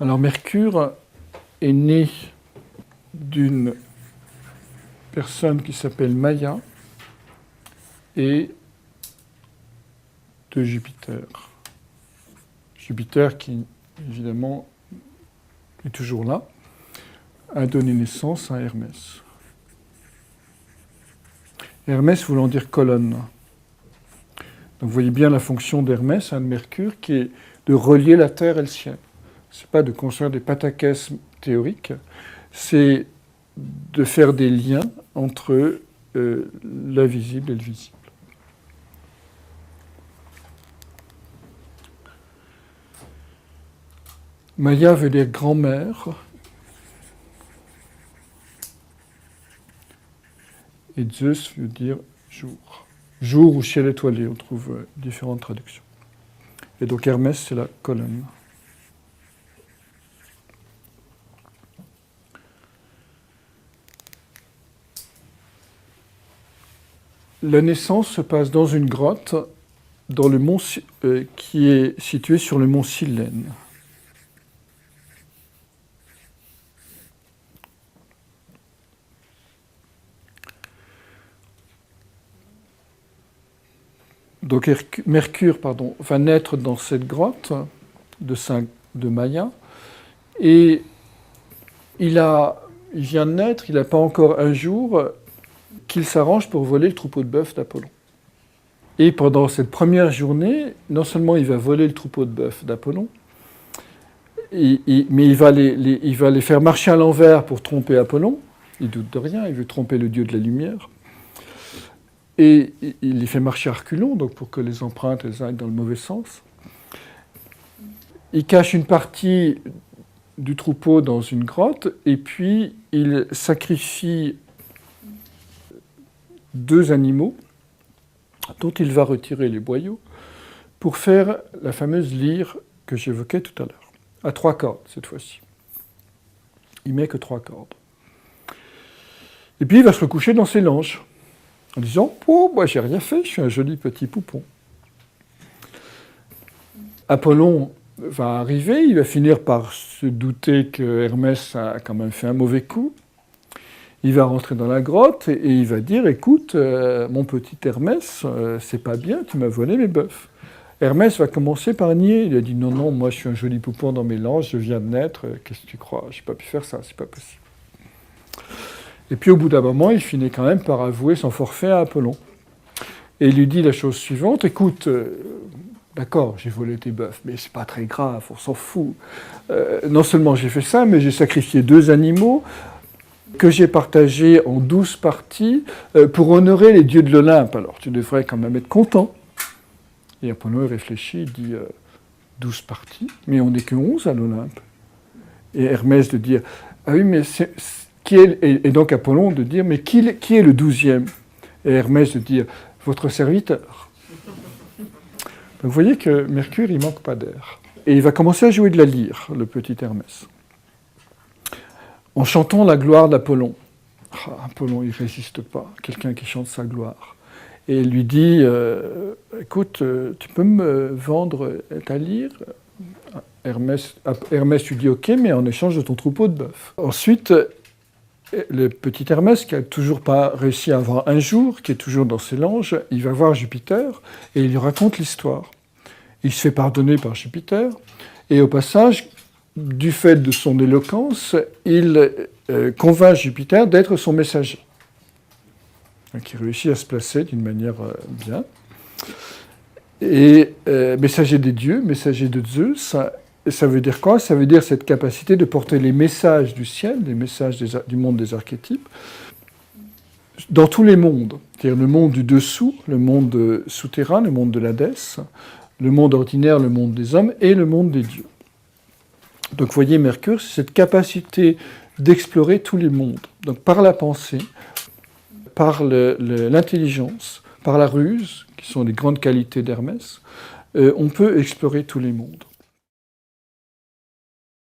Alors Mercure est né d'une personne qui s'appelle Maia et de Jupiter. Jupiter qui, évidemment, est toujours là, a donné naissance à Hermès. Hermès voulant dire colonne. Donc vous voyez bien la fonction d'Hermès, de Mercure, qui est de relier la Terre et le ciel. Ce n'est pas de construire des pataquès théoriques, c'est de faire des liens entre l'invisible et le visible. Maia veut dire grand-mère, et Zeus veut dire jour. Jour ou ciel étoilé, on trouve différentes traductions. Et donc Hermès, c'est la colonne. La naissance se passe dans une grotte dans le mont, qui est situé sur le mont Cyllène. Donc Mercure va naître dans cette grotte de Maia, et il vient de naître, il n'a pas encore un jour qu'il s'arrange pour voler le troupeau de bœuf d'Apollon. Et pendant cette première journée, non seulement il va voler le troupeau de bœuf d'Apollon, mais il va les faire marcher à l'envers pour tromper Apollon. Il doute de rien, il veut tromper le dieu de la lumière. Et il les fait marcher à reculons, donc pour que les empreintes aillent dans le mauvais sens. Il cache une partie du troupeau dans une grotte, et puis il sacrifie 2 animaux dont il va retirer les boyaux pour faire la fameuse lyre que j'évoquais tout à l'heure, à 3 cordes cette fois-ci. Il met que 3 cordes. Et puis il va se recoucher dans ses langes, en disant « Oh, moi j'ai rien fait, je suis un joli petit poupon ». Apollon va arriver, il va finir par se douter que Hermès a quand même fait un mauvais coup. Il va rentrer dans la grotte et il va dire « Écoute, mon petit Hermès, c'est pas bien, tu m'as volé mes bœufs ». Hermès va commencer par nier. Il a dit « Non, non, moi je suis un joli poupon dans mes langes, je viens de naître, qu'est-ce que tu crois? J'ai pas pu faire ça, c'est pas possible ». Et puis au bout d'un moment, il finit quand même par avouer son forfait à Apollon. Et il lui dit la chose suivante, écoute, d'accord, j'ai volé tes bœufs, mais c'est pas très grave, on s'en fout. Non seulement j'ai fait ça, mais j'ai sacrifié 2 animaux que j'ai partagés en 12 parties pour honorer les dieux de l'Olympe. Alors tu devrais quand même être content. Et Apollon réfléchit, il dit 12 parties, mais on n'est que 11 à l'Olympe. Et Hermès de dire, ah oui, mais et donc Apollon de dire, mais qui est le 12e? Et Hermès de dire, votre serviteur. Donc vous voyez que Mercure, il manque pas d'air. Et il va commencer à jouer de la lyre, le petit Hermès. En chantant la gloire d'Apollon. Apollon, il ne résiste pas, quelqu'un qui chante sa gloire. Et il lui dit, écoute, tu peux me vendre ta lyre? Hermès lui dit, ok, mais en échange de ton troupeau de bœuf. Ensuite, le petit Hermès, qui n'a toujours pas réussi à avoir un jour, qui est toujours dans ses langes, il va voir Jupiter et il lui raconte l'histoire. Il se fait pardonner par Jupiter, et au passage, du fait de son éloquence, il convainc Jupiter d'être son messager. Donc il réussit à se placer d'une manière bien. Et messager des dieux, messager de Zeus, ça veut dire quoi? Ça veut dire cette capacité de porter les messages du ciel, les messages du monde des archétypes, dans tous les mondes. C'est-à-dire le monde du dessous, le monde souterrain, le monde de l'Hadès, le monde ordinaire, le monde des hommes, et le monde des dieux. Donc vous voyez, Mercure, c'est cette capacité d'explorer tous les mondes. Donc par la pensée, par l'intelligence, par la ruse, qui sont les grandes qualités d'Hermès, on peut explorer tous les mondes.